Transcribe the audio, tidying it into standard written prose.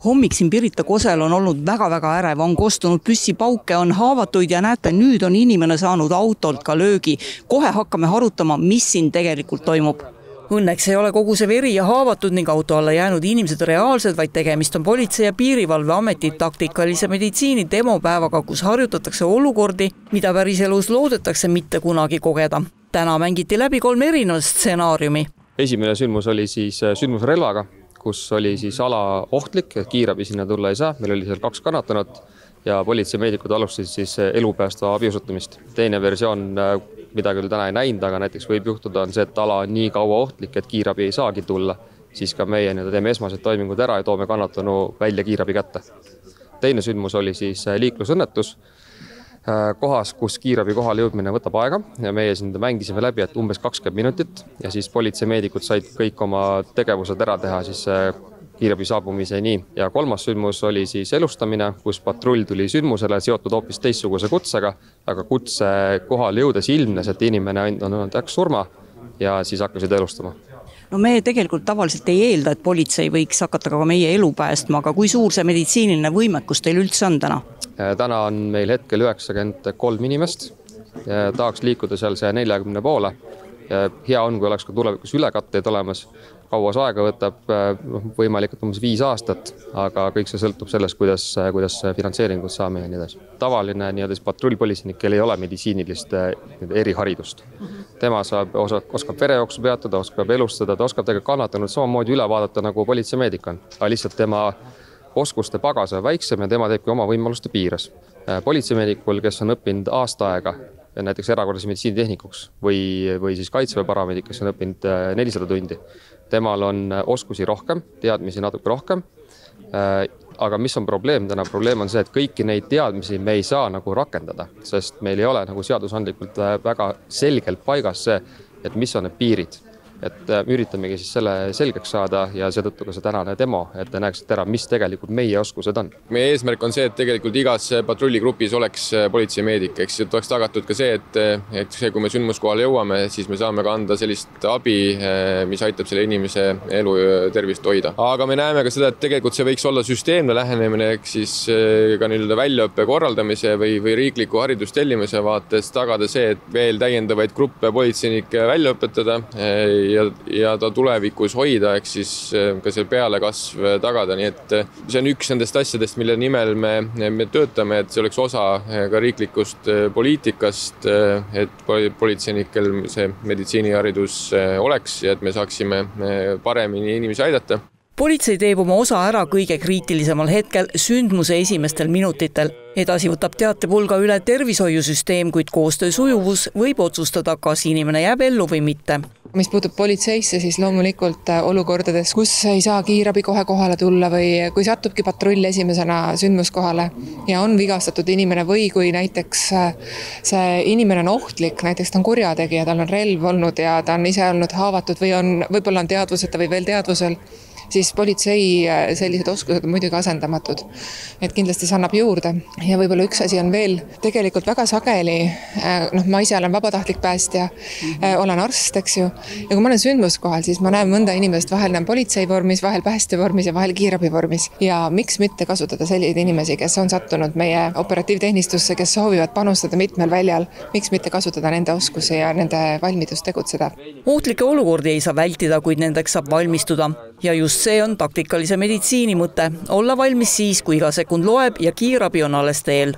Hommik siin Pirita Kosel on olnud väga ärev, on kostunud püssipauke, on haavatuid ja näete, nüüd on inimene saanud autolt ka löögi. Kohe hakkame harutama, mis siin tegelikult toimub. Õnneks ei ole kogu see veri ja haavatud ning auto alla jäänud inimesed reaalsed, vaid tegemist on Politsei- ja Piirivalveameti taktikalise meditsiini demopäevaga, kus harjutatakse olukordi, mida päriselus loodetakse mitte kunagi kogeda. Täna mängiti läbi 3 erinevat stsenaariumi. Esimene sündmus oli siis sündmus relvaga, kus oli siis ala ohtlik, kiirabi sinna tulla ei saa. Meil oli seal 2 kannatanut ja politseimeedikud alustasid siis elupäästva abi osutamist. Teine versioon, mida küll täna ei näinud, aga näiteks võib juhtuda, on see, et ala on nii kaua ohtlik, et kiirabi ei saagi tulla. Siis ka meie teeme esmased toimingud ära ja toome kannatanu välja kiirabi kätte. Teine sündmus oli siis liiklusõnnetus kohas, kus kiirabi kohale jõudmine võtab aega ja meie siin mängisime läbi, et umbes 20 minutit ja siis politseimeedikud said kõik oma tegevused ära teha siis kiirabi saabumiseni. Ja 3. sündmus oli siis elustamine, kus patrull tuli sündmusele seotud hoopis teistsuguse kutsega, aga kutse kohale jõudes ilmnes, et inimene on olnud surma ja siis hakkasid elustama. No me tegelikult tavaliselt ei eelda, et politsei võiks hakata ka meie elu päästma, aga kui suur see meditsiiniline võimekus teil üldse on täna? Täna on meil hetkel 93 inimest. Tahaks liikuda seal 140 poole. Hea on, kui oleks ka tulevikus ülekatteid olemas. Kaua see aega võtab, võimalikult 5 aastat, aga kõik see sõltub sellest, kuidas finantseeringut saame ja nii edasi. Tavaline patrullpolitseinik, kel ei ole meditsiinilist eriharidust. Tema oskab verejooksu peatada, oskab elustada, ta oskab tegelikult kannatanud samamoodi üle vaadata nagu politseimeedik on. Aga lihtsalt tema oskuste pagas on väiksem ja tema teebki oma võimaluste piires. Politseimeedikul, kes on õppinud aasta aega, näiteks erakorralise meditsiinitehnikuks või siis kaitseväe parameedik, kes on õppinud 400 tundi, temal on oskusi rohkem, teadmisi natuke rohkem. Aga mis on probleem täna? Probleem on see, et kõiki neid teadmisi me ei saa rakendada, sest meil ei ole seadusandlikult väga selgelt paigas see, et mis on need piirid. Et üritamegi siis selle selgeks saada ja seetõttu ka see tänane demo, et te näeksite ära, mis tegelikult meie oskused on. Meie eesmärk on see, et tegelikult igas patrulligrupis oleks politseimeedik, eks oleks tagatud ka see, et kui me sündmuskohale jõuame, siis me saame ka anda sellist abi, mis aitab selle inimese elu tervist hoida. Aga me näeme ka seda, et tegelikult see võiks olla süsteemne lähenemine, ehk siis ka väljaõppe korraldamise või riikliku haridustellimise vaates tagada see, et veel täiendavaid gruppe politseinikke välja õpetada ja ta tulevikus hoida, ehk siis ka see pealekasv tagada. Nii et see on üks nendest asjadest, mille nimel me töötame, et see oleks osa ka riiklikust poliitikast, et politseinikel see meditsiiniharidus oleks ja et me saaksime paremini inimesi aidata. Politsei teeb oma osa ära kõige kriitilisemal hetkel, sündmuse esimestel minutitel. Edasi võtab teatepulga üle tervishoiusüsteem, kuid koostöö sujuvus võib otsustada, kas inimene jääb ellu või mitte. Mis puutub politseisse, siis loomulikult olukordades, kus ei saa kiirabi kohe kohale tulla või kui satubki patrull esimesena sündmuskohale ja on vigastatud inimene või kui näiteks see inimene on ohtlik, näiteks ta on kurjategija, tal on relv olnud ja ta on ise olnud haavatud või võib-olla on teadvuseta või veel teadvusel, siis politsei sellised oskused on muidugi asendamatud. Et kindlasti see annab juurde. Ja võib-olla üks asi on veel tegelikult väga sageli, ma ise olen vabatahtlik päästja, olen arst, eks ju, ja kui ma olen sündmuskohal, siis ma näen mõnda inimest, vahel näen politsei vormis, vahel päästja vormis ja vahel kiirabi vormis. Ja miks mitte kasutada selliseid inimesi, kes on sattunud meie operatiivtehnistusse, kes soovivad panustada mitmel väljal, miks mitte kasutada nende oskusi ja nende valmidust tegutseda. Ohtlikke olukordi ei saa vältida, kuid nendeks saab valmistuda. Ja just see on taktikalise meditsiini mõte. Olla valmis siis, kui iga sekund loeb ja kiirabi on alles teel.